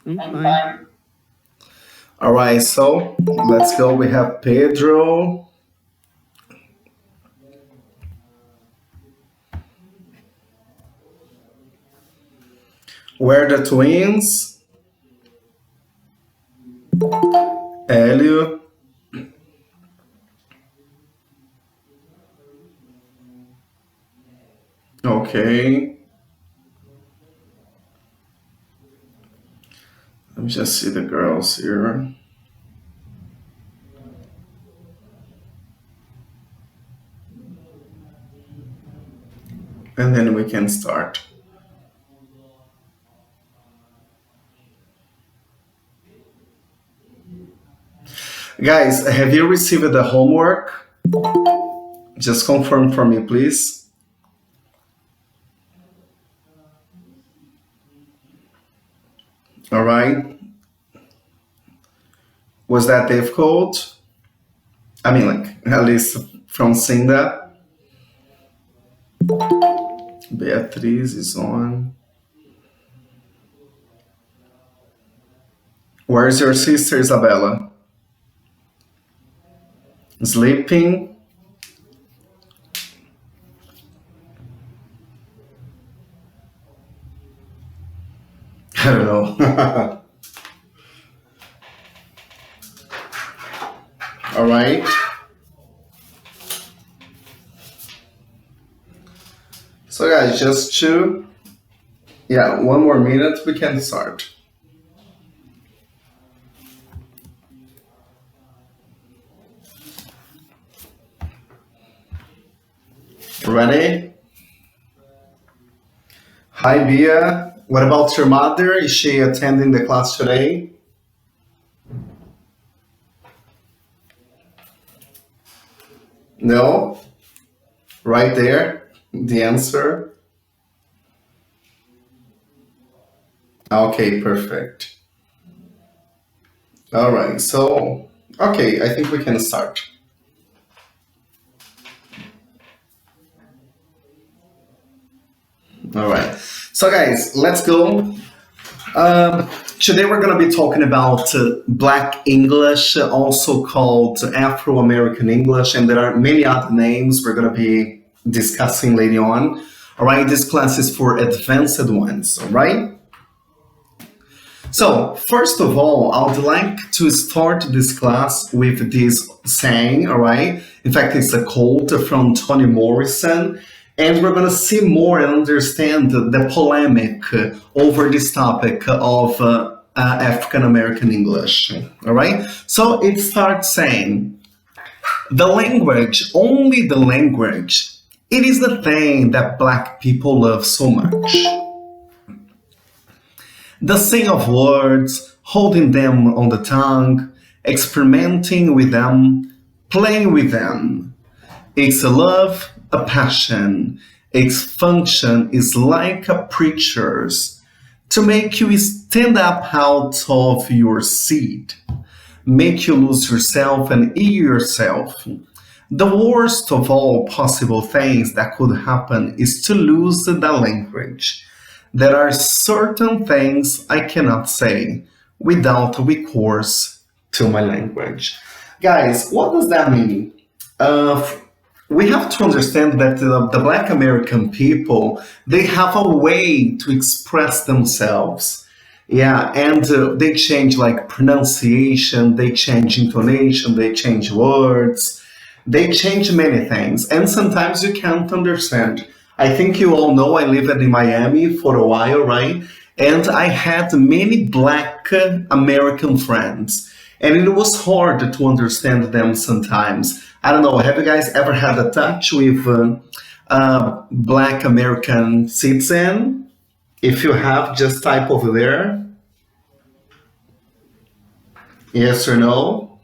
I'm fine. All right, so let's go. We have Pedro. We're the twins. Hélio. Okay. Let me just see the girls here. And then we can start. Guys, have you received the homework? Just confirm for me, please. All right. Was that difficult? I mean, like, at least from seeing that. Beatriz is on. Where's your sister, Isabella? Sleeping? I don't know. All right. So guys, just one more minute, we can start. Ready? Hi, Bia. What about your mother? Is she attending the class today? No? Right there, the answer. Okay, perfect. All right, so, okay, I think we can start. All right, so guys, let's go. Today we're going to be talking about Black English, also called Afro-American English, and there are many other names we're going to be discussing later on. All right, this class is for advanced ones, all right? So, first of all, I would like to start this class with this saying, all right? In fact, it's a quote from Toni Morrison, and we're going to see more and understand the polemic over this topic of African American English, all right? So, it starts saying, the language, only the language, it is the thing that Black people love so much. The saying of words, holding them on the tongue, experimenting with them, playing with them. It's a love, a passion. Its function is like a preacher's, to make you stand up out of your seat, make you lose yourself and eat yourself. The worst of all possible things that could happen is to lose the language. There are certain things I cannot say without recourse to my language. Guys, what does that mean? We have to understand that the Black American people, they have a way to express themselves. Yeah, and they change like pronunciation, they change intonation, they change words, they change many things, and sometimes you can't understand. I think you all know I lived in Miami for a while, right? And I had many Black American friends, and it was hard to understand them sometimes. I don't know, have you guys ever had a touch with Black American citizen? If you have, just type over there. Yes or no?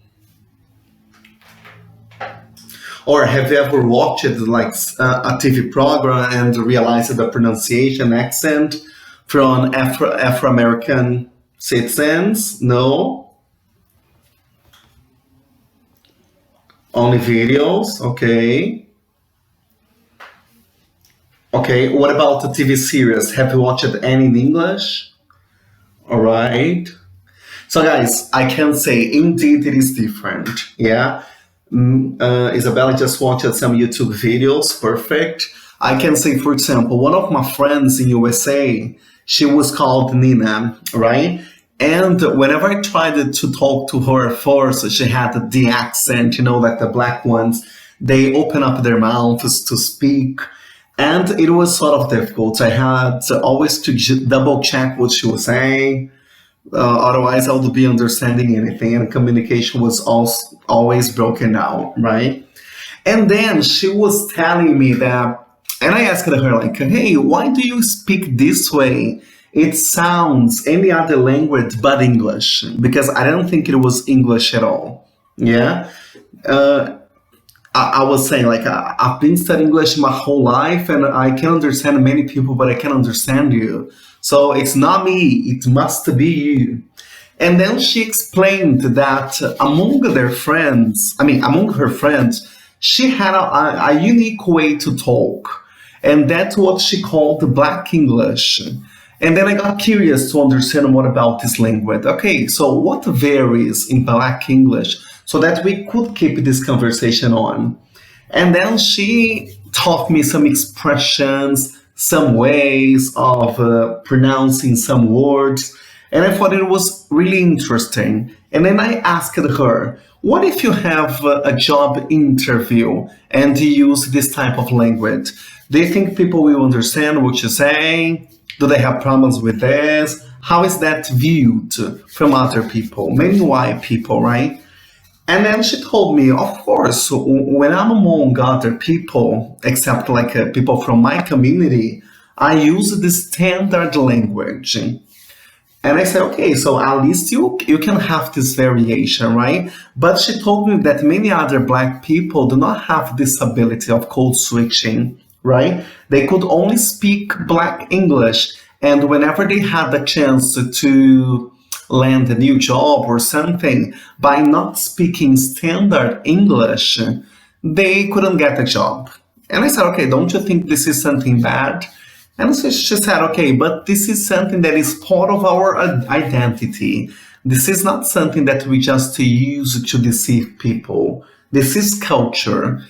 Or have you ever watched like a TV program and realized the pronunciation accent from Afro-American citizens? No? Only videos? Okay. Okay, what about the TV series? Have you watched any in English? All right. So, guys, I can say indeed it is different. Yeah. Isabella just watched some YouTube videos. Perfect. I can say, for example, one of my friends in USA, she was called Nina, right? And whenever I tried to talk to her at first, she had the accent, like the black ones, they open up their mouths to speak. And it was sort of difficult. I had always to double check what she was saying. Otherwise, I would be understanding anything, and communication was also always broken down, right? And then she was telling me that, and I asked her, like, hey, why do you speak this way? It sounds any other language but English, because I don't think it was English at all. Yeah. Uh, I was saying, like, I've been studying English my whole life, and I can understand many people, but I can't understand you. So it's not me, it must be you. And then she explained that among her friends, she had a unique way to talk. And that's what she called Black English. And then I got curious to understand more about this language. Okay, so what varies in Black English so that we could keep this conversation on? And then she taught me some expressions, some ways of pronouncing some words. And I thought it was really interesting. And then I asked her, what if you have a job interview and you use this type of language? Do you think people will understand what you're saying? Do they have problems with this? How is that viewed from other people, mainly white people, right? And then she told me, of course, when I'm among other people, except like people from my community, I use the standard language. And I said, okay, so at least you can have this variation, right? But she told me that many other Black people do not have this ability of code switching, right? They could only speak Black English. And whenever they had the chance to land a new job or something, by not speaking standard English, they couldn't get a job. And I said, okay, don't you think this is something bad? And so she said, okay, but this is something that is part of our identity. This is not something that we just use to deceive people. This is culture.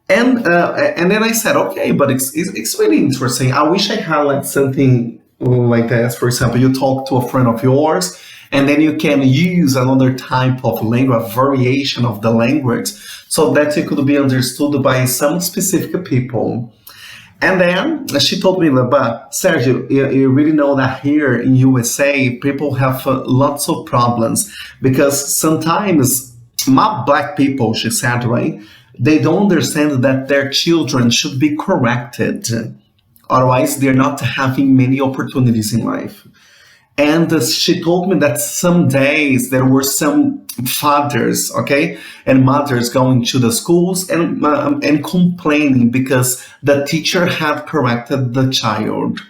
And then I said, okay, but it's really interesting. I wish I had like something like this. For example, you talk to a friend of yours, and then you can use another type of language, a variation of the language, so that it could be understood by some specific people. And then she told me, but Sergio, you really know that here in USA, people have lots of problems because sometimes my Black people, she said, right, they don't understand that their children should be corrected. Otherwise, they're not having many opportunities in life. And she told me that some days there were some fathers, okay, and mothers going to the schools and complaining because the teacher had corrected the child.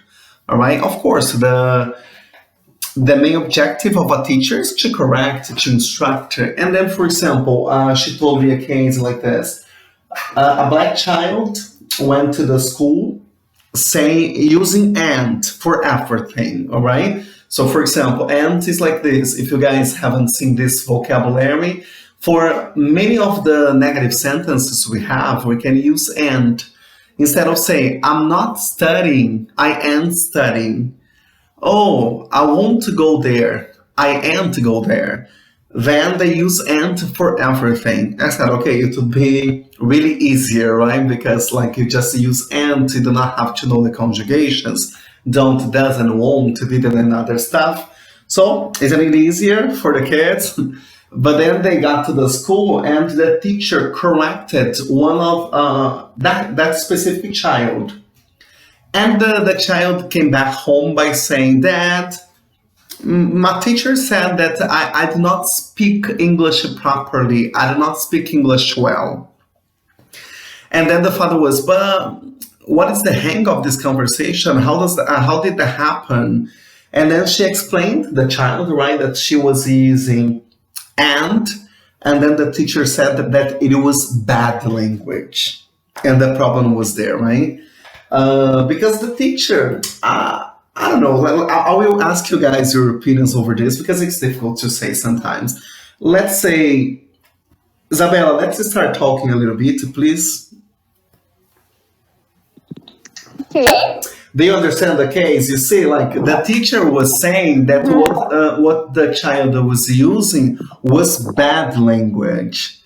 All right. Of course, the main objective of a teacher is to correct, to instruct. And then, for example, she told me a case like this: a Black child went to the school, using "and" for everything. All right. So, for example, "and" is like this. If you guys haven't seen this vocabulary, for many of the negative sentences we have, we can use "and." Instead of saying, I'm not studying, I am studying. Oh, I want to go there, I am to go there. Then they use "and" for everything. I said, okay, it would be really easier, right? Because like you just use "and," you do not have to know the conjugations. Don't, doesn't, won't, didn't, and other stuff. So isn't it easier for the kids? But then they got to the school and the teacher corrected one of that specific child. And the child came back home by saying that my teacher said that I do not speak English properly. I do not speak English well. And then the father was, but what is the hang of this conversation? How did that happen? And then she explained to the child, right, that she was using "and," and then the teacher said that it was bad language, and the problem was there, right? Because the teacher, I don't know. I will ask you guys your opinions over this because it's difficult to say sometimes. Let's say, Isabella, let's start talking a little bit, please. Okay. Do you understand the case? You see, like the teacher was saying that what the child was using was bad language.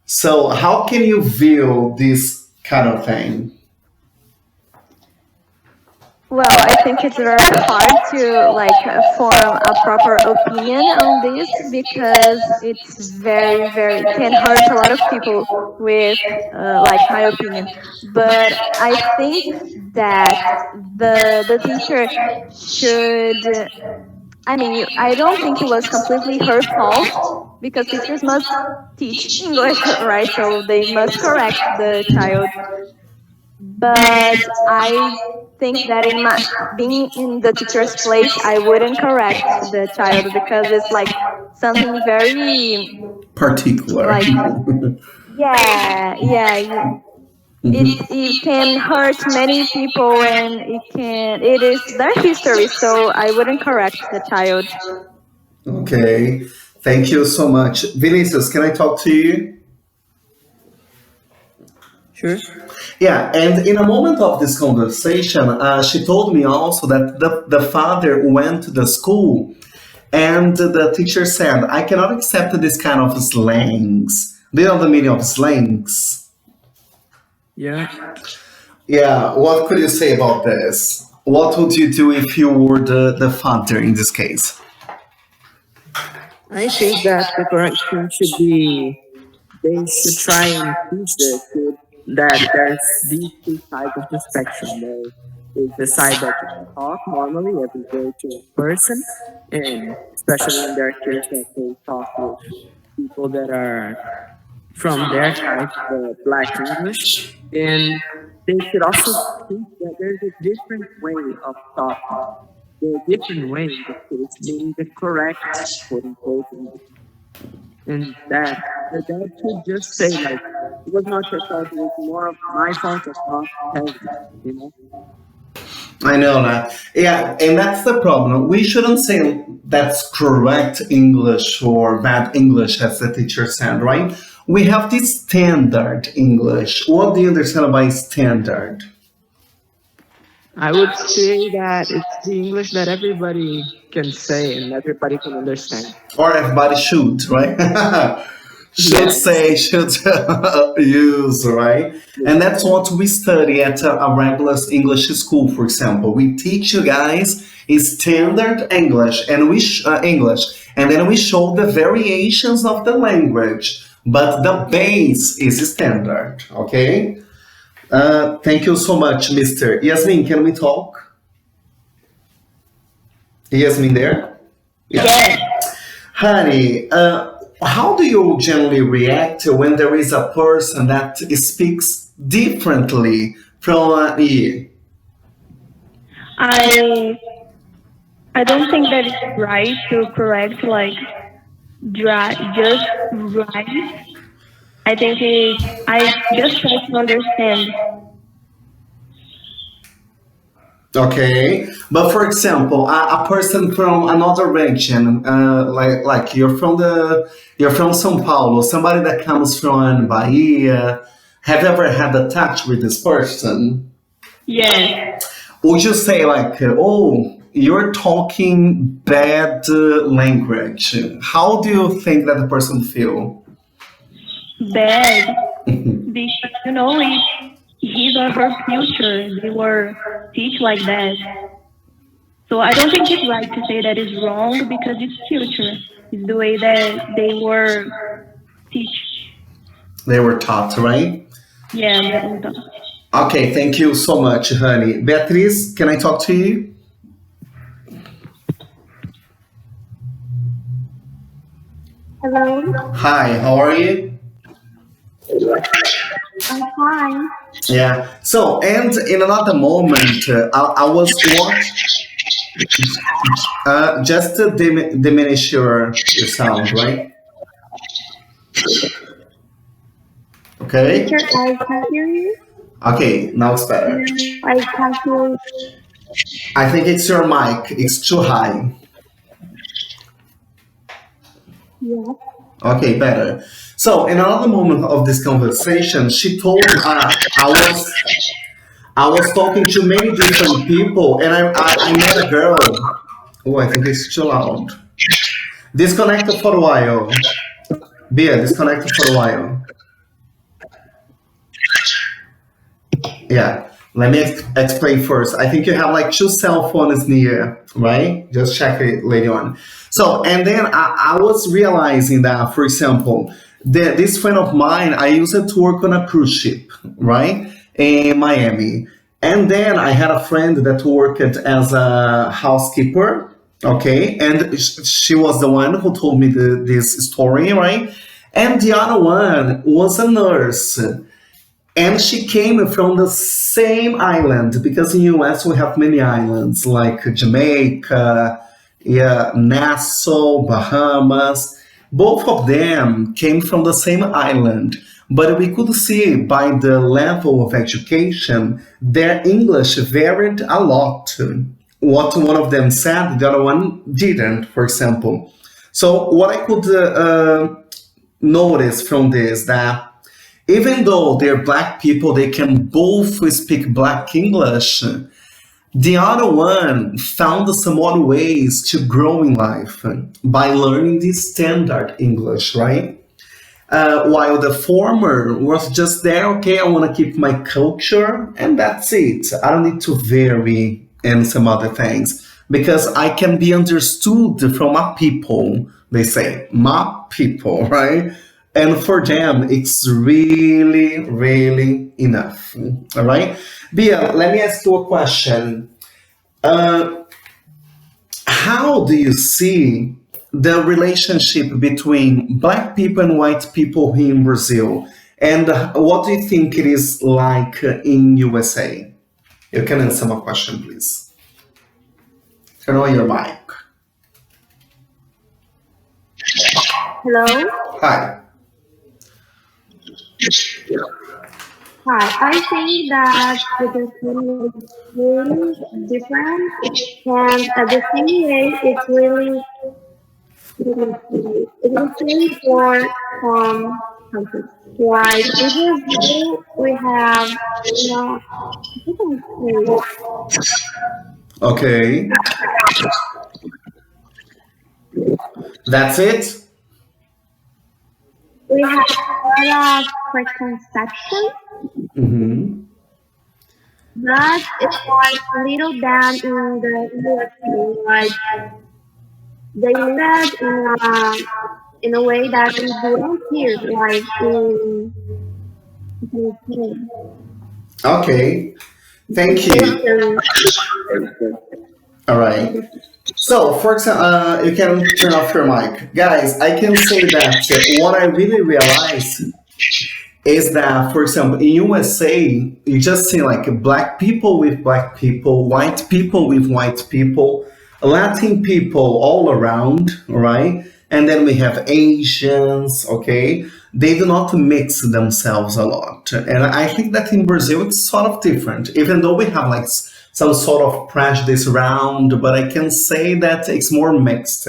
So how can you view this kind of thing? Well, I think it's very hard to form a proper opinion on this because it's very can hurt a lot of people with my opinion. But I think that the teacher should. I mean, I don't think it was completely her fault because teachers must teach English, right? So they must correct the child. But I think that in my being in the teacher's place, I wouldn't correct the child because it's like something very Particular. like yeah. It can hurt many people and it is their history. So I wouldn't correct the child. Okay. Thank you so much. Vinicius, can I talk to you? Sure. Yeah, and in a moment of this conversation, she told me also that the father went to the school and the teacher said, I cannot accept this kind of slangs. Do you know the meaning of slangs? Yeah. Yeah, what could you say about this? What would you do if you were the father in this case? I think that the correction should be they should try and teach the kid that there's these two sides of the spectrum. There is the side that you can talk normally every day to a person, and especially in their case that they talk with people that are from their side, the Black English, and they should also think that there's a different way of talking. The different way in this case being the correct quote unquote English. And that the dad should just say like it was not your fault, it was more of my fault of not telling you know? I know that. Yeah, and that's the problem. We shouldn't say that's correct English or bad English, as the teacher said, right? We have this standard English. What do you understand by standard? I would say that it's the English that everybody can say and everybody can understand. Or everybody should, right? Should Yes. say, should use, right? And that's what we study at a regular English school, for example. We teach you guys standard English English, and then we show the variations of the language, but the base is standard. Okay. Thank you so much, Mr. Yasmin. Can we talk? Yasmin, there? Yeah. Honey, how do you generally react when there is a person that speaks differently from you? I I don't think that it's right to correct just right. I think I just try to understand. Okay, but for example, a person from another region, like you're from São Paulo, somebody that comes from Bahia, have you ever had a touch with this person? Yes, Would you say like, oh, you're talking bad language? How do you think that the person feel? bad because it's his or her future. They were teach like that. So I don't think it's right to say that is wrong because it's future. It's the way that they were teach. They were taught, right? Yeah, that was done. Okay, thank you so much, honey. Beatriz, can I talk to you? Hello, Hi, how are you? I'm fine. Yeah. So, and in another moment, I was watching. Just to diminish your sound, right? Okay. Teacher, I can't hear you. Okay, now it's better. I can't hear I think it's your mic. It's too high. Yeah. Okay, better. So in another moment of this conversation, she told I was talking to many different people, and I met a girl. Oh, I think it's too loud. Disconnected for a while. Bia, disconnected for a while. Yeah. Let me explain first. I think you have like two cell phones near, right? Just check it later on. So, and then I was realizing that, for example, this friend of mine, I used it to work on a cruise ship, right? In Miami. And then I had a friend that worked as a housekeeper, okay? And she was the one who told me this story, right? And the other one was a nurse, and she came from the same island because in US we have many islands like Jamaica, yeah, Nassau, Bahamas. Both of them came from the same island, but we could see by the level of education their English varied a lot. What one of them said, the other one didn't, for example. So what I could notice from this that even though they're black people, they can both speak black English. The other one found some other ways to grow in life by learning the standard English, right? While the former was just there, okay, I want to keep my culture and that's it. I don't need to vary and some other things because I can be understood from my people. They say, my people, right? And for them, it's really, really enough. All right. Bia, let me ask you a question. Uh, how do you see the relationship between black people and white people here in Brazil? And what do you think it is like in USA? You can answer my question, please. Turn on your mic. Hello. Hi. Hi. I think that the decision is really different, and at the same way, it's really for some countries. Like in Brazil, we have different things. Okay. That's it? We have a lot of preconceptions, Mm-hmm. but it's like little than in the USA. Like they live in a way that we don't here, like in Philippines. Okay. Thank you. All right. So, for example, you can turn off your mic. Guys, I can say that what I really realized is that, for example, in USA, you just see like black people with black people, white people with white people, Latin people all around, right? And then we have Asians, okay? They do not mix themselves a lot. And I think that in Brazil it's sort of different, even though we have like some sort of prejudice around, but I can say that it's more mixed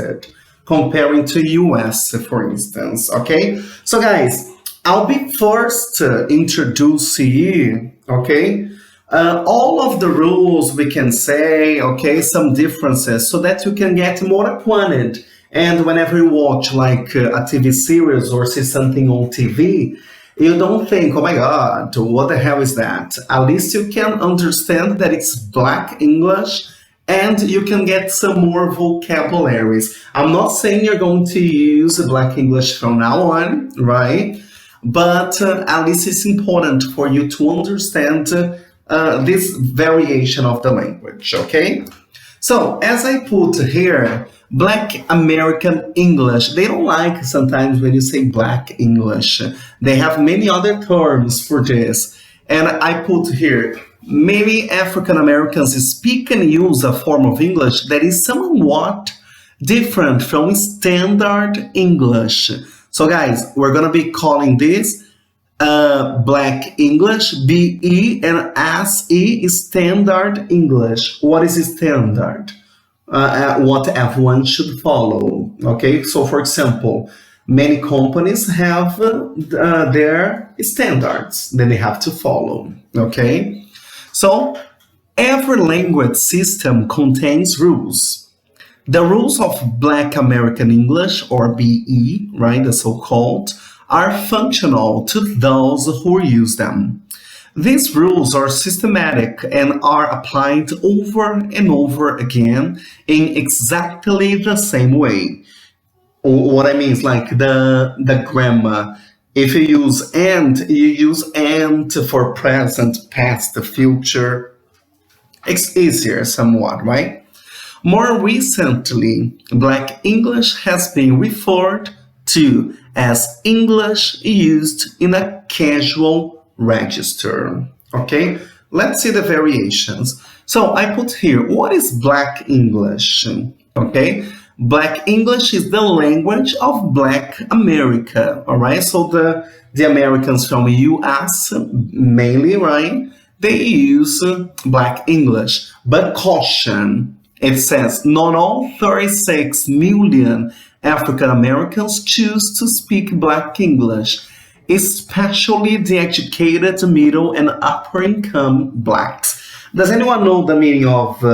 comparing to US, for instance, okay? So guys, I'll be first to introduce you, okay? All of the rules we can say, okay, some differences, so that you can get more acquainted. And whenever you watch like a TV series or see something on TV, you don't think, oh my God, what the hell is that? At least you can understand that it's black English and you can get some more vocabularies. I'm not saying you're going to use black English from now on, right? But at least it's important for you to understand this variation of the language, okay? So, as I put here, Black American English, they don't like sometimes when you say Black English. They have many other terms for this. And I put here, many African Americans speak and use a form of English that is somewhat different from standard English. So, guys, we're going to be calling this Black English, BE, and SE is Standard English. What is standard? What everyone should follow. Okay, so for example, many companies have their standards that they have to follow. Okay, so every language system contains rules. The rules of Black American English, or BE, right, the so-called, are functional to those who use them. These rules are systematic and are applied over and over again in exactly the same way. What I mean is like the grammar. If you use and for present, past, future. It's easier somewhat, right? More recently, Black English has been referred to as English used in a casual register. Okay, let's see the variations. So I put here, what is Black English? Okay, Black English is the language of Black America. All right, so the Americans from US mainly, right? They use Black English, but caution. It says not all 36 million African Americans choose to speak Black English, especially the educated middle and upper income Blacks. Does anyone know the meaning of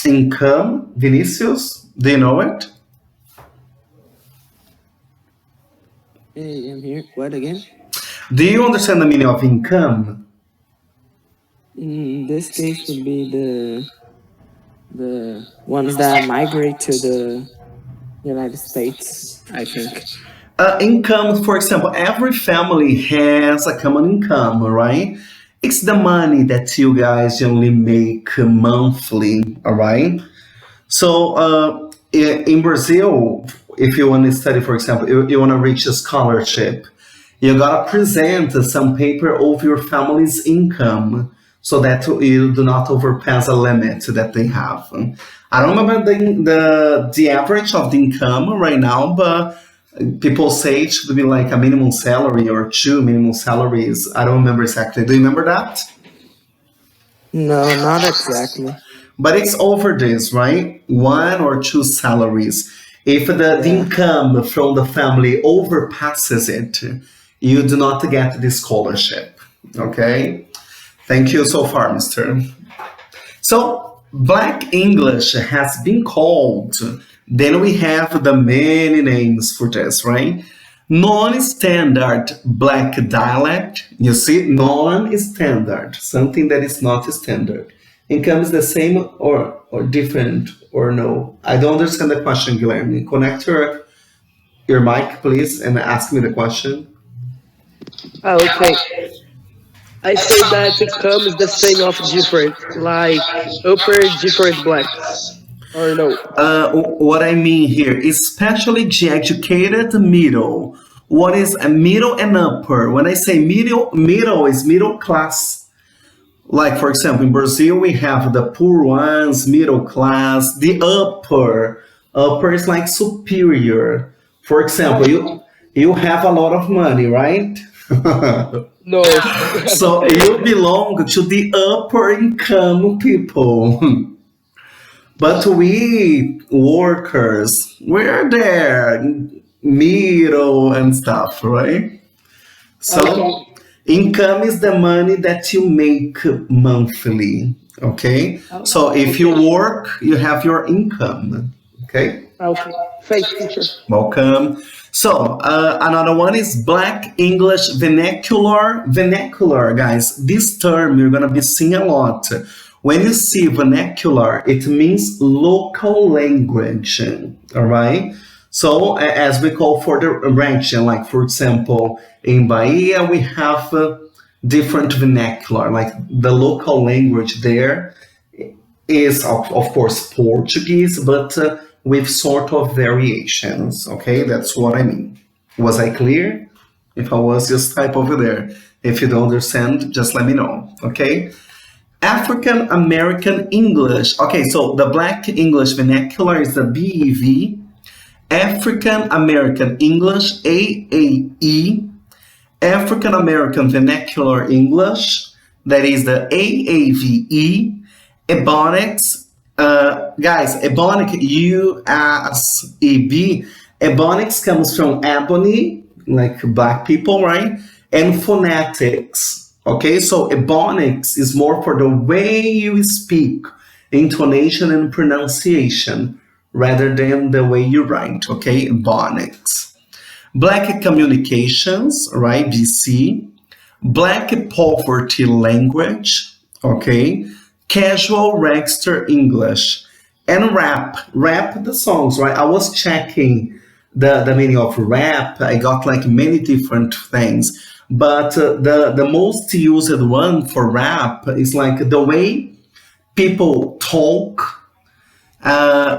income, Vinicius? Do you know it? Hey, I'm here. What again? Do you understand the meaning of income? In this case would be the ones that migrate to the United States, I think. Income, for example, every family has a common income, right? It's the money that you guys generally make monthly, all right? So in Brazil, if you want to study, for example, you want to reach a scholarship, you gotta present some paper of your family's income so that you do not overpass a limit that they have. I don't remember the average of the income right now, but people say it should be like a minimum salary or two minimum salaries. I don't remember exactly. Do you remember that? No, not exactly. But it's over this, right? One or two salaries. If the income from the family overpasses it, you do not get the scholarship. Okay? Thank you so far, Mr. So, Black English has been called, then we have the many names for this, right? Non-standard Black dialect. You see, non-standard, something that is not standard. Income is the same or different or no? I don't understand the question, Guilherme. Connect your mic, please, and ask me the question. Okay. I say that income is the same of different, like upper different blacks, or no? What I mean here, especially the educated middle. What is a middle and upper? When I say middle is middle class. Like, for example, in Brazil, we have the poor ones, middle class, the upper is like superior. For example, you have a lot of money, right? No. So you belong to the upper income people. But we workers, we're there, middle and stuff, right? So income is the money that you make monthly, okay? So if you work, you have your income, okay? Okay. Thanks, teacher. Welcome. So another one is Black English vernacular. Vernacular, guys, this term you're gonna be seeing a lot. When you see vernacular, it means local language, all right? So as we call for the region, like for example, in Bahia, we have different vernacular, like the local language there is of course Portuguese, but with sort of variations, okay? That's what I mean. Was I clear? If I was, just type over there. If you don't understand, just let me know, okay? African American English. Okay, so the Black English vernacular is the BEV. African American English, AAE. African American Vernacular English, that is the AAVE, Ebonics, guys, Ebonic, USEB, Ebonics comes from ebony, like black people, right? And phonetics, okay? So Ebonics is more for the way you speak, intonation and pronunciation, rather than the way you write, okay? Ebonics. Black Communications, right? BC. Black Poverty Language, okay? Casual Register English. And rap the songs, right? I was checking the meaning of rap. I got like many different things. But the most used one for rap is like the way people talk,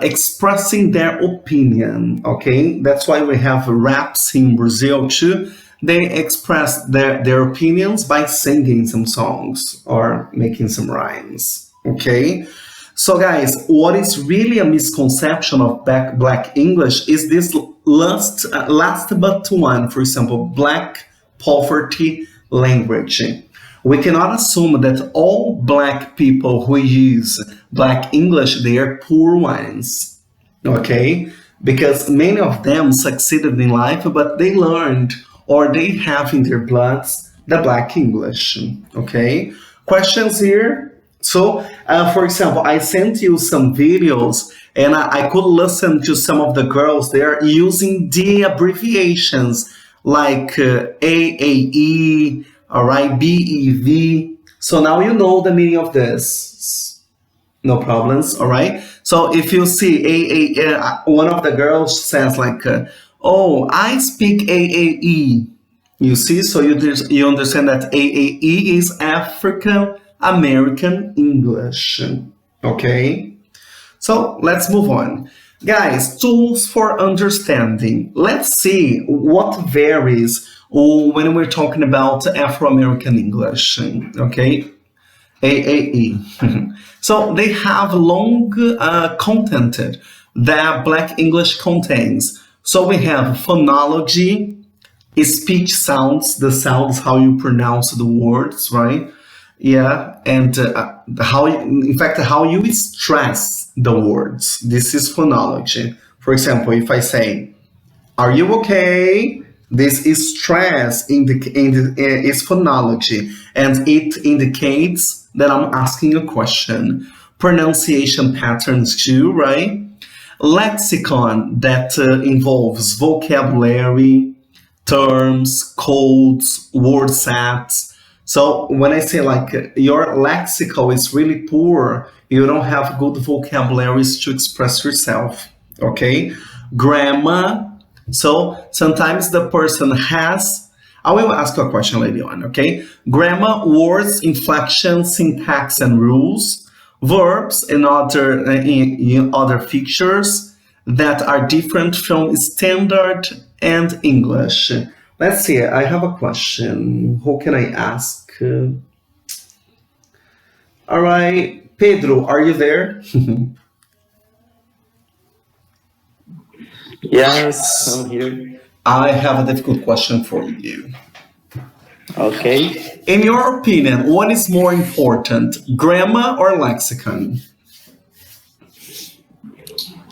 expressing their opinion, okay? That's why we have raps in Brazil too. They express their opinions by singing some songs or making some rhymes, okay? So guys, what is really a misconception of Black English is this last but one, for example, Black Poverty Language. We cannot assume that all Black people who use Black English, they are poor ones, okay? Because many of them succeeded in life, but they learned or they have in their bloods the Black English, okay? Questions here? So, for example, I sent you some videos and I could listen to some of the girls there using the abbreviations like AAE, all right, BEV. So now you know the meaning of this. No problems, all right? So if you see AAE, one of the girls says like, oh, I speak AAE. You see, so you understand that AAE is African American English, okay? So let's move on. Guys, tools for understanding. Let's see what varies when we're talking about Afro-American English, okay? AAE. So they have long content that Black English contains. So we have phonology, speech sounds, the sounds, how you pronounce the words, right? Yeah, and how you stress the words. This is phonology. For example, if I say, "Are you okay?" This is stress is phonology, and it indicates that I'm asking a question. Pronunciation patterns too, right? Lexicon that involves vocabulary, terms, codes, word sets. So when I say like your lexical is really poor, you don't have good vocabularies to express yourself, okay? Grammar. So sometimes the person has, I will ask you a question later on, okay? Grammar, words, inflection, syntax, and rules, verbs, and other features that are different from standard and English. Let's see, I have a question. Who can I ask? All right, Pedro, are you there? Yes, I'm here. I have a difficult question for you. Okay. In your opinion, what is more important, grammar or lexicon?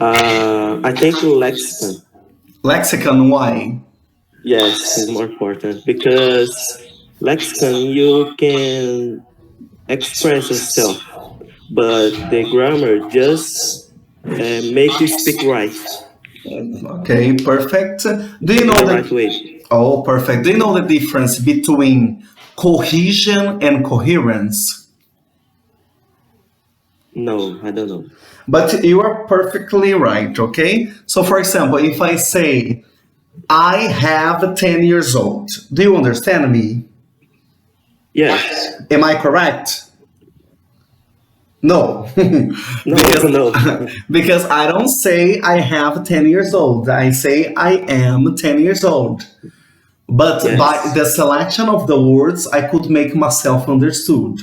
I think lexicon. Lexicon, why? Yes, is more important because lexicon you can express yourself, but the grammar just make you speak right Okay, perfect. Do you know the the right way. Oh, perfect. Do you know the difference between cohesion and coherence? No, I don't know. But you are perfectly right, okay? So for example, if I say I have 10 years old, do you understand me? Yes. Am I correct? No. No, because, no. because I don't say I have 10 years old. I say I am 10 years old. But Yes. by the selection of the words, I could make myself understood,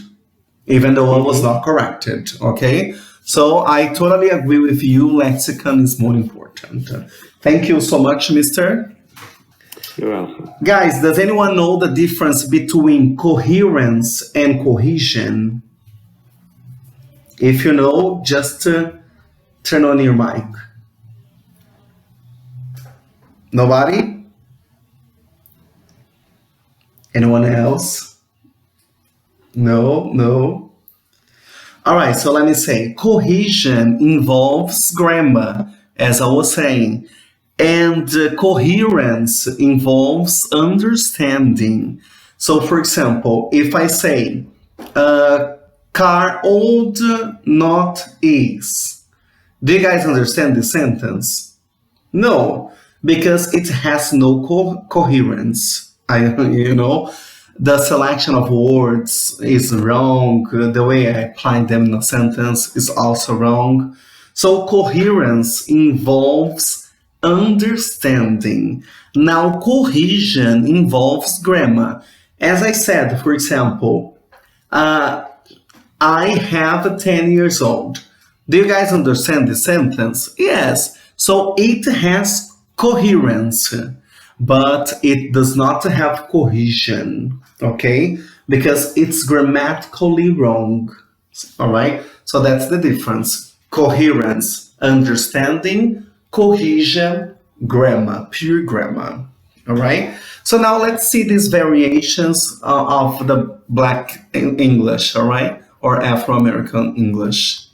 even though I was not corrected. Okay? So I totally agree with you. Lexicon is more important. Thank you so much, mister. You're welcome. Guys, does anyone know the difference between coherence and cohesion? If you know, just turn on your mic. Nobody? Anyone else? No. All right, so let me say, cohesion involves grammar, as I was saying, and coherence involves understanding. So, for example, if I say, car old not is, do you guys understand the sentence? No, because it has no coherence. The selection of words is wrong. The way I apply them in a sentence is also wrong. So coherence involves understanding. Now cohesion involves grammar. As I said, for example, I have 10 years old. Do you guys understand the sentence? Yes. So it has coherence, but it does not have cohesion, okay? Because it's grammatically wrong, all right? So that's the difference. Coherence, understanding, cohesion, grammar, pure grammar, all right? So now let's see these variations of the Black English, all right? Or Afro-American English.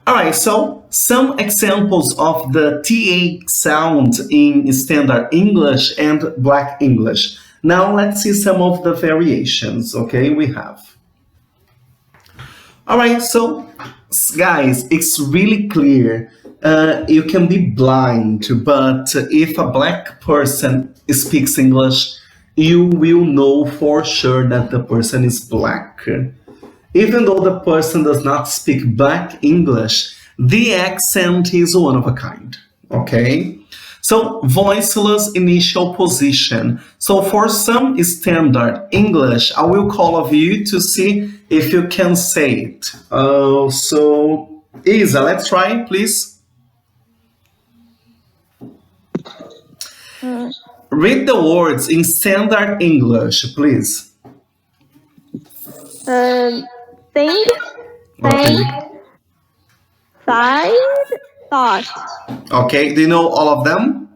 All right, so some examples of the TH sound in Standard English and Black English. Now let's see some of the variations, okay, we have. All right, so guys, it's really clear. You can be blind, but if a Black person speaks English, you will know for sure that the person is Black. Even though the person does not speak Black English, the accent is one of a kind, okay? So, voiceless initial position. So, for some Standard English, I will call of you to see if you can say it. So, Isa, let's try, please. Read the words in Standard English, please. Think, Okay. side, thought. Okay, do you know all of them?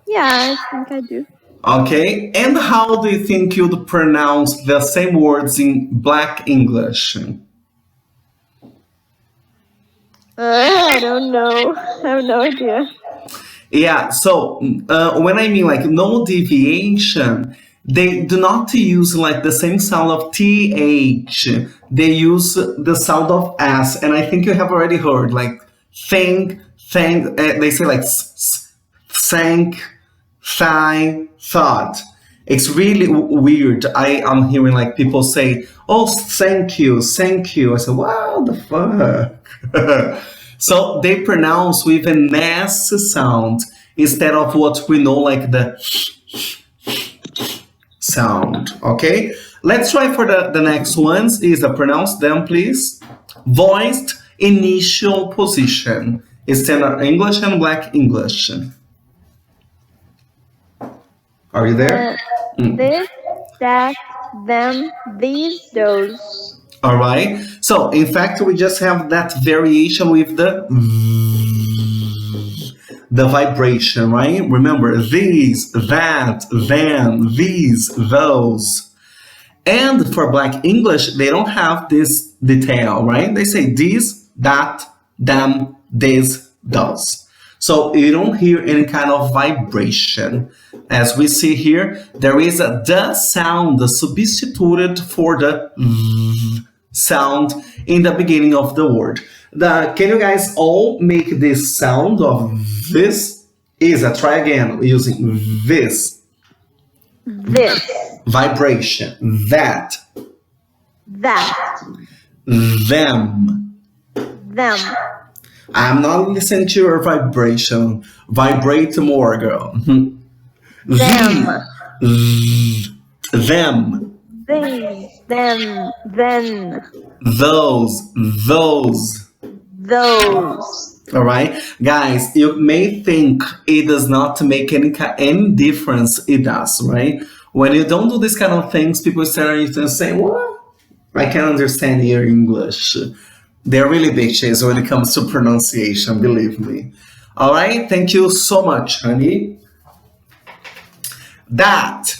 Yeah, I think I do. Okay, and how do you think you'd pronounce the same words in Black English? I don't know. I have no idea. Yeah, so when I mean like no deviation, they do not use like the same sound of TH. They use the sound of S, and I think you have already heard like think, they say like thank, thigh, thought. It's really weird. I am hearing like people say, oh, thank you. I said, what the fuck? So they pronounce with an S sound instead of what we know like the sound, okay? Let's try for the next ones. Pronounce them, please. Voiced initial position. Standard English and Black English. Are you there? This, that, them, these, those. All right. So, in fact, we just have that variation with the vibration, right? Remember, these, that, them, these, those. And for Black English, they don't have this detail, right? They say these, that, them, this, those. So you don't hear any kind of vibration. As we see here, there is a the sound substituted for the sound in the beginning of the word. Can you guys all make this sound of this? Try again using this. This. Vibration. That. That. Them. Them. I'm not listening to your vibration. Vibrate more, girl. Them. Them. They. Them. Then. Those. Those. All right, guys, you may think it does not make any difference. It does, right? When you don't do this kind of things, people start to say, "What? I can't understand your English." They're really bitches when it comes to pronunciation. Believe me. All right, thank you so much, honey. That.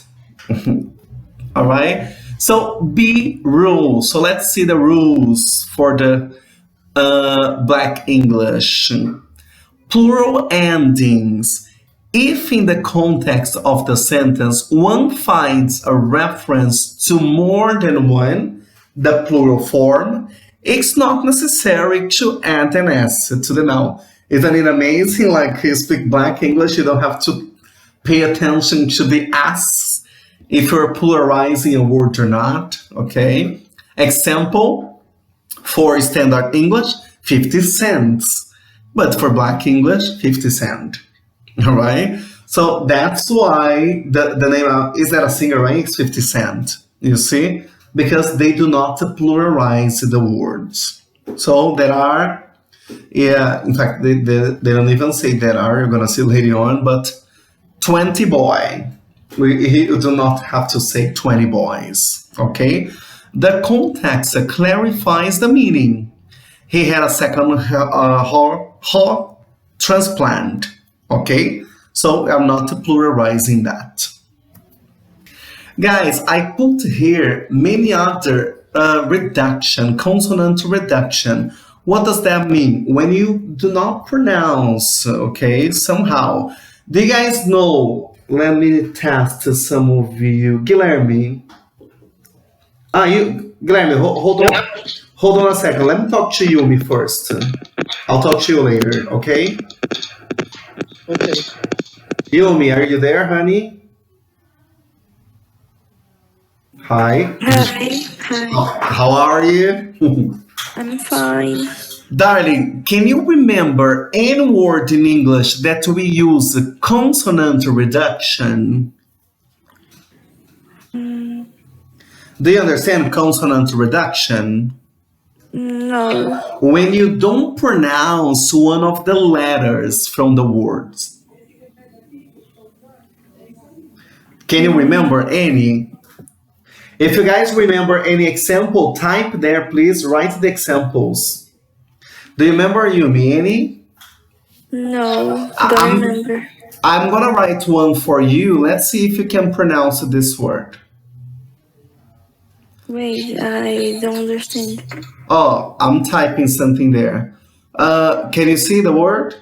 All right. So B rules. So let's see the rules for the Black English. Plural endings. If in the context of the sentence one finds a reference to more than one, the plural form, it's not necessary to add an S to the noun. Isn't it amazing? Like you speak Black English, you don't have to pay attention to the S if you're pluralizing a word or not. Okay. Example, for standard English, 50 cents. But for Black English, 50 cent. All right. So that's why the name of, is that a singer, right? It's 50 cent. You see? Because they do not pluralize the words. So there are, yeah, in fact, they don't even say there are, you're going to see later on, but 20 boy. You do not have to say 20 boys. Okay? The context clarifies the meaning. He had a second heart transplant. Okay? So I'm not pluralizing that. Guys, I put here many other reduction, consonant reduction. What does that mean? When you do not pronounce, okay, somehow. Do you guys know? Let me test some of you. Guilherme. Guilherme, hold on a second. Let me talk to Yumi first. I'll talk to you later, okay? Okay. Yumi, are you there, honey? Hi. Hi. How are you? I'm fine. Darling, can you remember any word in English that we use consonant reduction? Do you understand consonant reduction? No. When you don't pronounce one of the letters from the words. Can you remember any? If you guys remember any example, type there, please. Write the examples. Do you remember, Yumi, any? No, don't remember. I'm gonna write one for you. Let's see if you can pronounce this word. Wait, I don't understand. Oh, I'm typing something there. Can you see the word?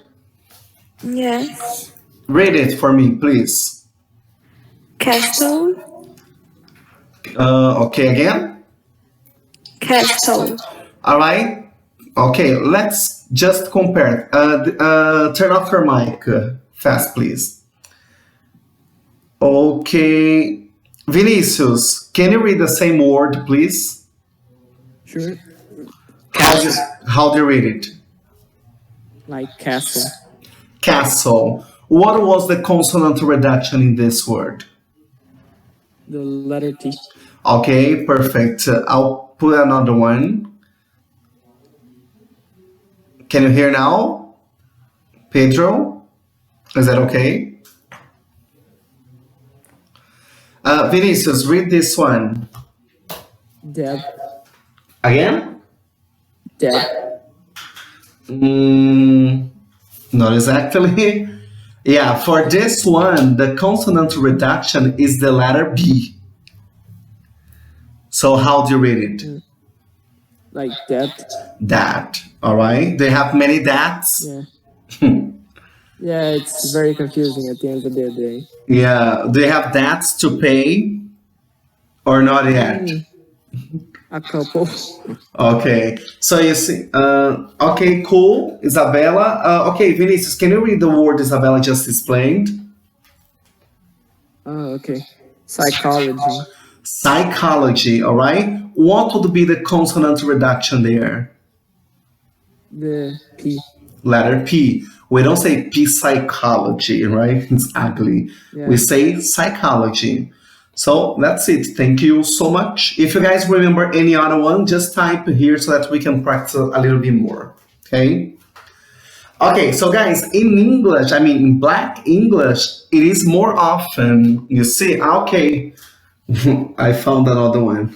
Yes. Read it for me, please. Castle. Okay, again? Castle. All right. Okay, let's just compare. Turn off your mic fast, please. Okay. Vinicius, can you read the same word, please? Sure. How do you read it? Like castle. Castle. What was the consonant reduction in this word? The letter T. Okay, perfect. I'll put another one. Can you hear now? Pedro? Is that okay? Vinicius, read this one. Deb. Again? Deb. Not exactly. Yeah, for this one, the consonant reduction is the letter B. So how do you read it? Like that. That. All right. They have many that's. Yeah. Yeah, it's very confusing at the end of the day. Yeah. Do they have that's to pay or not yet? A couple. Okay. So you see. Okay. Cool. Isabella. Okay, Vinicius, can you read the word Isabella just explained? Oh, okay. Psychology. Psychology. All right. What would be the consonant reduction there? The P. Letter P. We don't say P psychology, right? It's ugly. Yeah. We say psychology. So that's it. Thank you so much. If you guys remember any other one, just type here so that we can practice a little bit more. Okay. Okay, so guys, in English, I mean in Black English, it is more often. You see, okay, I found another one.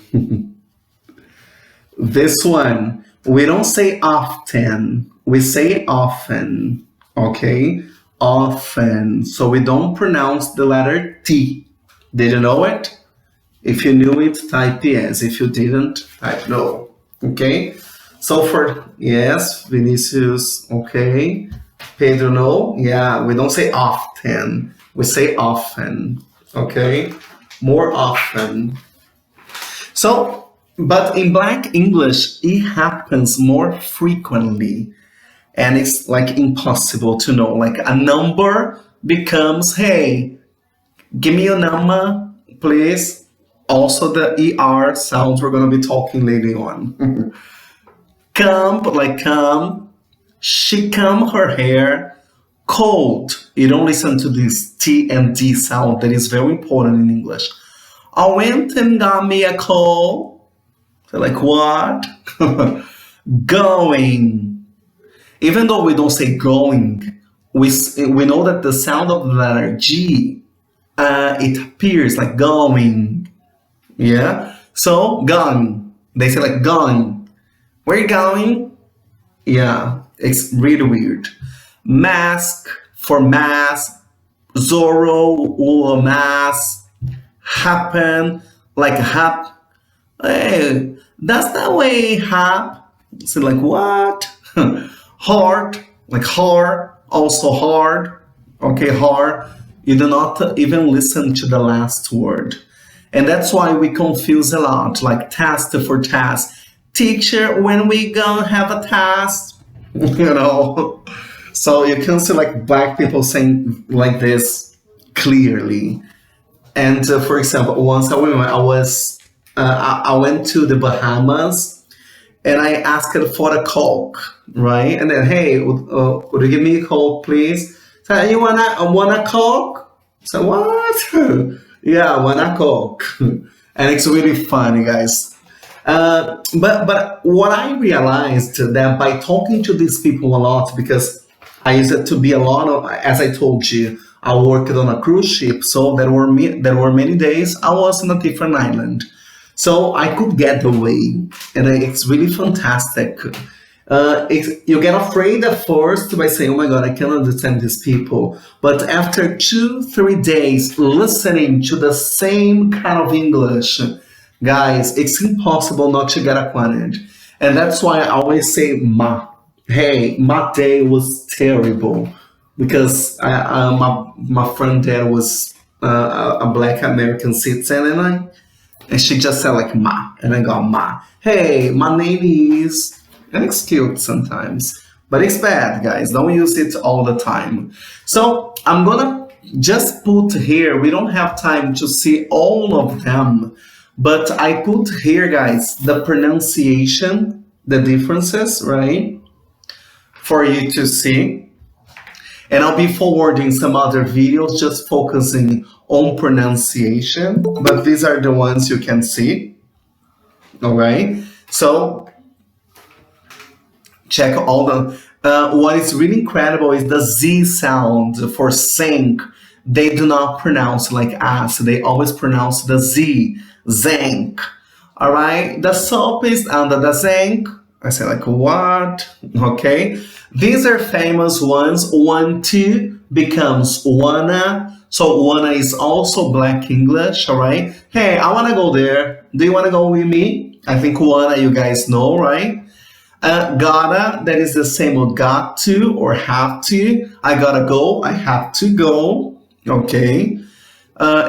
This one, we don't say often, we say often. Okay, often. So we don't pronounce the letter T. Did you know it? If you knew it, type yes. If you didn't, type no. Okay? So for yes, Vinicius, okay. Pedro, no. Yeah, we don't say often. We say often. Okay? More often. So, but in Black English, it happens more frequently. And it's like impossible to know. Like a number becomes, hey, give me your number, please. Also, the ER sounds we're going to be talking later on. Comb, like comb. She comb her hair. Cold. You don't listen to this T and D sound that is very important in English. I went and got me a cold. So like, what? Going. Even though we don't say going, we know that the sound of the letter G, it appears like going. Yeah? So, gone. They say like gone. Where you going? Yeah, it's really weird. Mask for mask. Zorro or mask. Happen like hap. Hey, that's the way hap. So like what? Hard, like hard, also hard. Okay, hard. You do not even listen to the last word. And that's why we confuse a lot, like task for task. Teacher, when we gonna have a task? You know? So you can see like Black people saying like this clearly. And for example, once I went to the Bahamas and I asked for a Coke, right? And then, hey, would you give me a Coke, please? So you want a Coke? So what? Yeah, I want a Coke. And it's really funny, guys. But what I realized that by talking to these people a lot, because I used to be a lot of, as I told you, I worked on a cruise ship, so there were many days I was on a different island. So I could get away, and it's really fantastic. You get afraid at first by saying, "Oh my God, I can't understand these people." But after 2, 3 days listening to the same kind of English, guys, it's impossible not to get acquainted. And that's why I always say "ma." Hey, my day was terrible because my friend there was a Black American citizen, and she just said like ma, and I got ma. Hey, my name is, and it's cute sometimes, but it's bad, guys. Don't use it all the time. So I'm gonna just put here. We don't have time to see all of them, but I put here, guys, the pronunciation, the differences, right, for you to see. And I'll be forwarding some other videos just focusing on pronunciation, but these are the ones you can see. All right. So check all the. What is really incredible is the Z sound for sink. They do not pronounce like us. They always pronounce the Z, zinc. All right. The soap is under the zinc. I say like what? Okay. These are famous ones. 1, 2 becomes wanna. So wanna is also Black English, all right? Hey, I wanna go there. Do you wanna go with me? I think wanna you guys know, right? Gotta, that is the same with got to or have to. I gotta go, I have to go. Okay.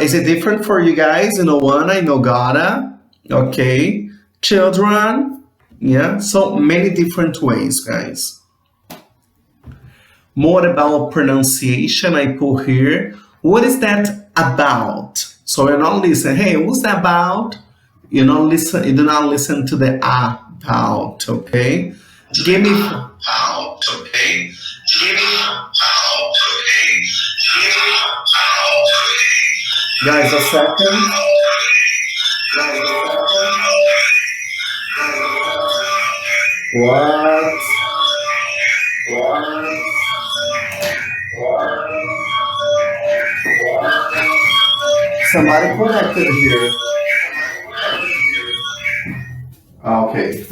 Is it different for you guys? You know wanna, you know gotta. Okay. Children. Yeah. So many different ways, guys. More about pronunciation, I put here. What is that about? So you're not listening. Hey, what's that about? You don't listen. You do not listen to the about. Okay. Give me about. Okay. Give me about. Okay. Give me about. Okay. Guys, a second. Guys, a second. What? What? somebody connected here. Okay.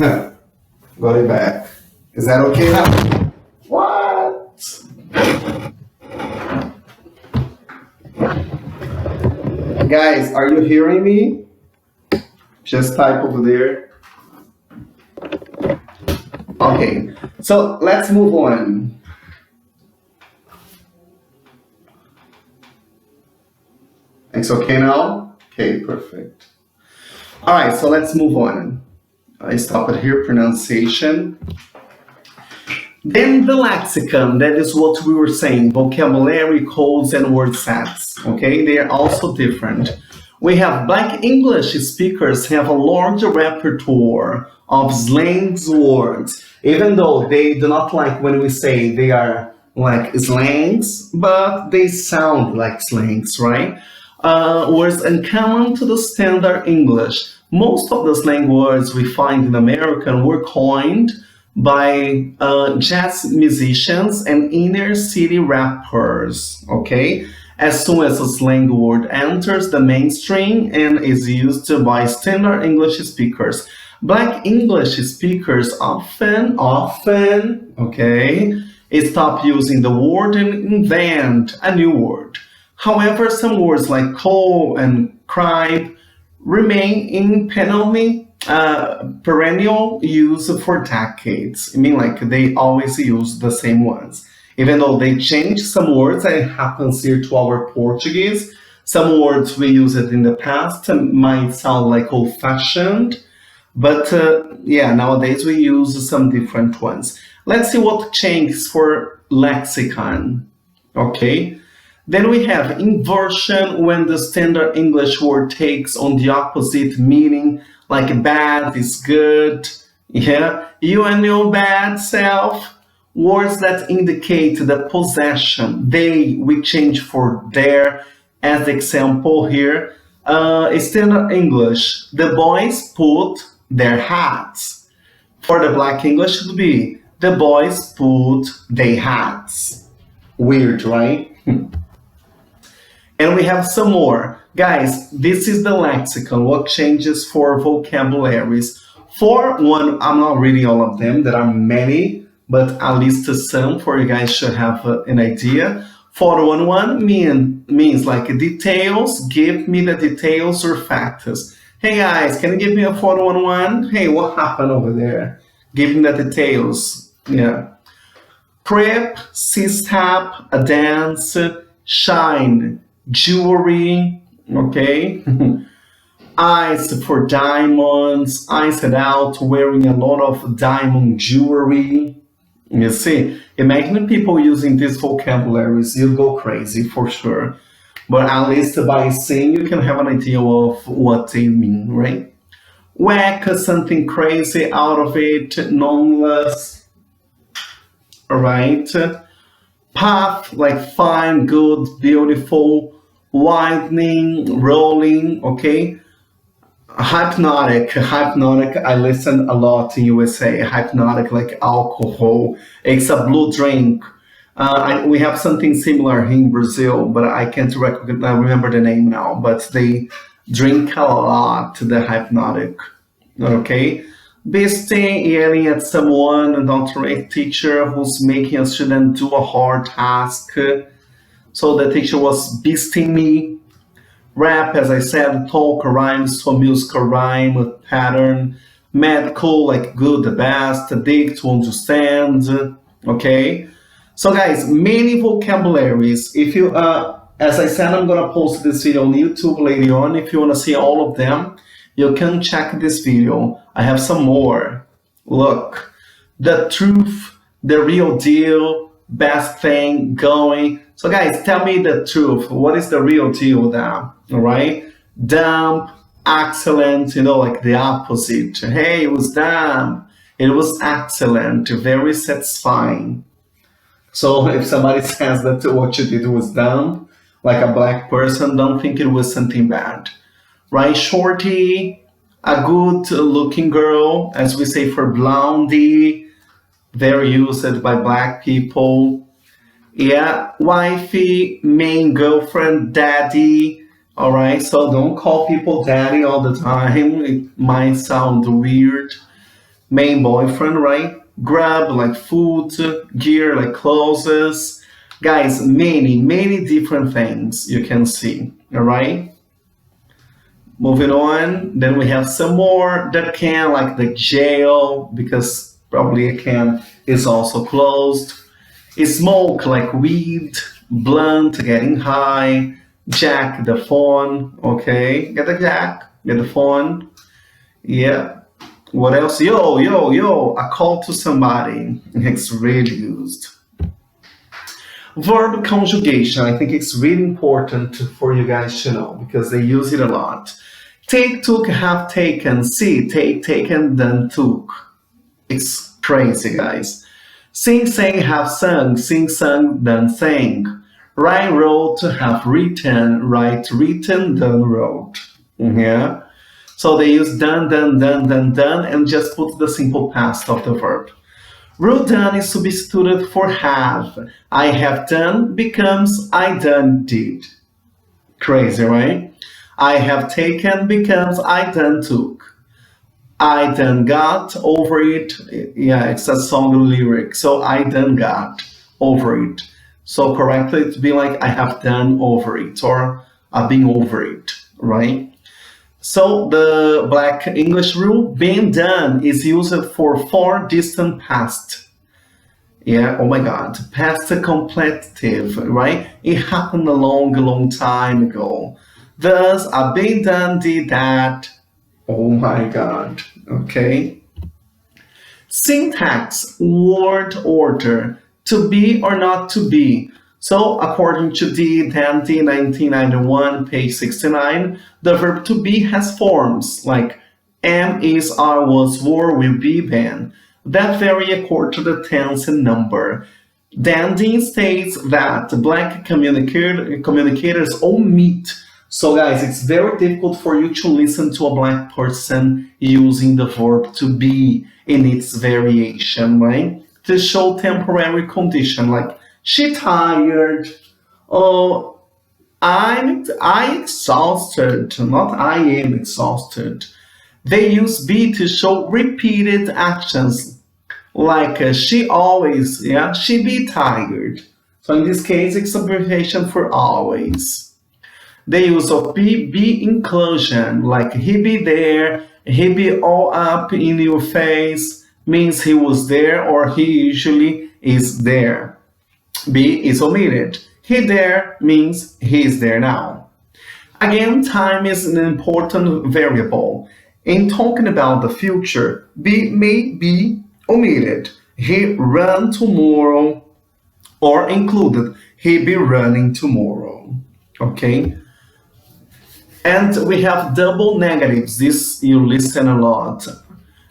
Got it back. Is that okay now? What? Guys, are you hearing me? Just type over there. Okay, so let's move on. It's okay now? Okay, perfect. All right, so let's move on. I stop it here, pronunciation. Then the lexicon, that is what we were saying, vocabulary, codes, and word sets, okay? They are also different. We have Black English speakers have a larger repertoire of slang words, even though they do not like when we say they are like slangs, but they sound like slangs, right? Words uncommon to the standard English. Most of the slang words we find in American were coined by jazz musicians and inner city rappers, okay? As soon as a slang word enters the mainstream and is used by standard English speakers, Black English speakers often, okay, stop using the word and invent a new word. However, some words like coal and cripe remain in perennial use for decades. I mean, like they always use the same ones. Even though they change some words, and it happens here to our Portuguese. Some words we used in the past might sound like old-fashioned, but yeah, nowadays we use some different ones. Let's see what changes for lexicon, okay? Then we have inversion when the standard English word takes on the opposite meaning, like bad is good, yeah, you and your bad self. Words that indicate the possession, they, we change for their, as the example here. Standard English, the boys put their hats. For the Black English, it would be, the boys put their hats. Weird, right? And we have some more. Guys, this is the lexicon, what changes for vocabularies. For one, I'm not reading all of them, there are many, but at least some for you guys should have an idea. 411 means like details, give me the details or facts. Hey guys, can you give me a 411? Hey, what happened over there? Give me the details. Yeah. Prep, C-step, a dance, shine, jewelry, okay? Eyes for diamonds, eyes it out, wearing a lot of diamond jewelry. You see, imagine people using these vocabularies, you'll go crazy for sure. But at least by seeing, you can have an idea of what they mean, right? Whack something crazy out of it, nonetheless. All right. Path, like fine, good, beautiful, widening, rolling, okay? Hypnotic, I listen a lot in USA. Hypnotic, like alcohol. It's a blue drink. We have something similar here in Brazil, but I can't remember the name now. But they drink a lot, the hypnotic. Okay? Beasting, yelling at someone, an authoritative teacher who's making a student do a hard task. So the teacher was beasting me. Rap, as I said, talk rhymes to a musical rhyme with pattern. Medical, like good, the best. Dig, to understand. Okay? So guys, many vocabularies. If you, as I said, I'm gonna post this video on YouTube later on. If you wanna see all of them, you can check this video. I have some more. Look, the truth, the real deal, best thing, going. So guys, tell me the truth. What is the real deal now? All right? Dumb, excellent, you know, like the opposite. Hey, it was dumb. It was excellent, very satisfying. So if somebody says that what you did was dumb, like a black person, don't think it was something bad. Right? Shorty, a good looking girl, as we say for blondie, very used by black people. Yeah, wifey, main girlfriend, daddy, All right, so don't call people daddy all the time. It might sound weird. Main boyfriend, right? Grab like food, gear like clothes. Guys, many different things you can see. All right. Moving on, then we have some more that can, like the jail, because probably a can is also closed. Smoke like weed, blunt, getting high, jack the phone, okay? Get the jack, get the phone. Yeah. What else? Yo, a call to somebody. It's really used. Verb conjugation, I think it's really important for you guys to know because they use it a lot. Take, took, have taken, see, take, taken, done, took. It's crazy, guys. Sing, sang, have sung, sing, sung, done, sang. Write, wrote, have written, write, written, done, wrote. Yeah. So they use done, and just put the simple past of the verb. Will done is substituted for have. I have done becomes I done did. Crazy, right? I have taken becomes I done took. I done got over it. Yeah, it's a song lyric. So I done got over it. So correctly, it'd be like I have done over it or I've been over it, right? So the Black English rule, being done, is used for distant past. Yeah, oh my God, past completive, right? It happened a long time ago. Thus, I've been done, did that. Oh my God, okay? Syntax, word order, to be or not to be. So, according to the Dandy 1991, page 69, the verb to be has forms like am, is, are, was, were, will be, been, that vary according to the tense and number. Dandy states that black communicators omit. So, guys, it's very difficult for you to listen to a black person using the verb to be in its variation, right? To show temporary condition, like she tired. Oh, I exhausted. Not I am exhausted. They use be to show repeated actions, like she always. Yeah, she be tired. So in this case, it's abbreviation for always. The use of be inclusion, like he be there, he be all up in your face, means he was there or he usually is there. Be is omitted. He there means he is there now. Again, time is an important variable. In talking about the future, be may be omitted. He run tomorrow or included. He be running tomorrow. Okay? And we have double negatives. This you listen a lot.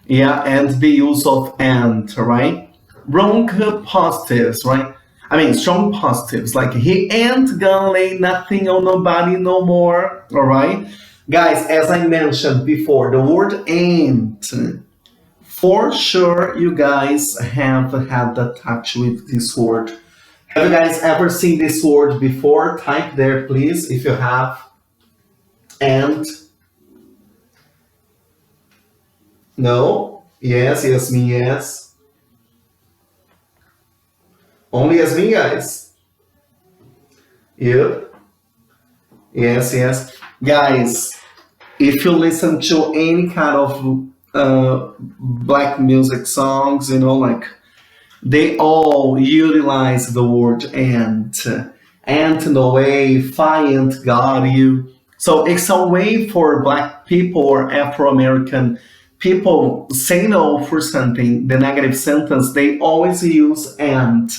Yeah, and the use of and, right? Wrong positives, right? I mean, strong positives, like he ain't gonna lay nothing on nobody no more, all right? Guys, as I mentioned before, the word ain't, for sure you guys have had the touch with this word. Have you guys ever seen this word before? Type there, please, if you have. And no? Yes, Yasmin, yes. Only Yasmin, guys. Yep. Yes. Guys, if you listen to any kind of black music songs, like they all utilize the word and no way, find got you. So it's a way for black people or Afro-American people say no for something, the negative sentence, they always use and.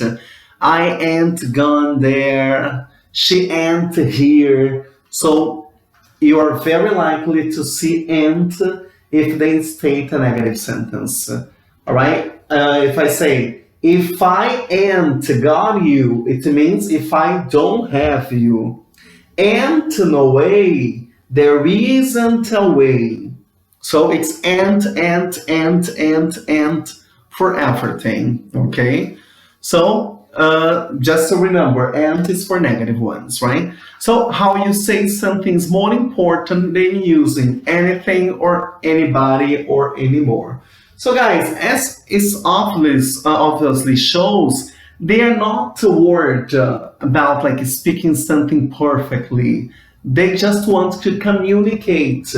I ain't gone there, she ain't here. So you are very likely to see ain't if they state a negative sentence. All right? If I say, if I ain't got you, it means if I don't have you. Ain't no way, there isn't a way. So it's and for everything, okay? So Just to remember, and is for negative ones, right? So how you say something is more important than using anything or anybody or anymore. So guys, as is obviously shows, they are not worried about like speaking something perfectly. They just want to communicate.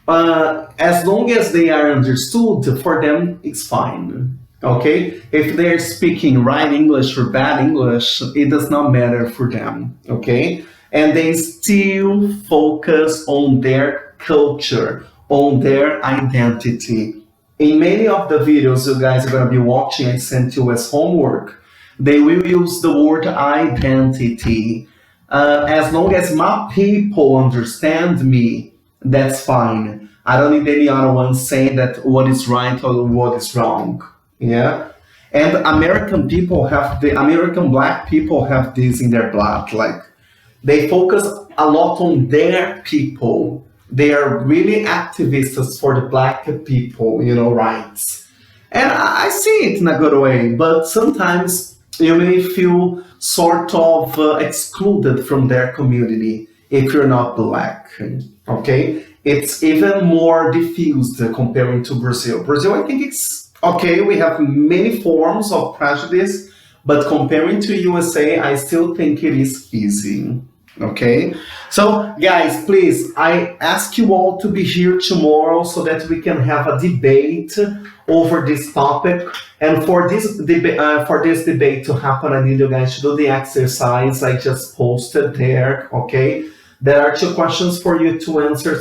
As long as they are understood, for them it's fine. Okay, if they're speaking right English or bad English, it does not matter for them. Okay, and they still focus on their culture, on their identity. In many of the videos you guys are going to be watching, I sent you as homework, they will use the word identity. As long as my people understand me, that's fine. I don't need any other one saying that what is right or what is wrong. Yeah. And American black people have this in their blood. Like, they focus a lot on their people. They are really activists for the black people, rights. And I see it in a good way, but sometimes you may feel sort of excluded from their community if you're not black. Okay? It's even more diffused comparing to Brazil. Brazil, I think it's okay. We have many forms of prejudice, but comparing to USA, I still think it is easy. Okay, so guys, please, I ask you all to be here tomorrow so that we can have a debate over this topic. And for this debate to happen, I need you guys to do the exercise I just posted there. Okay, there are 2 questions for you to answer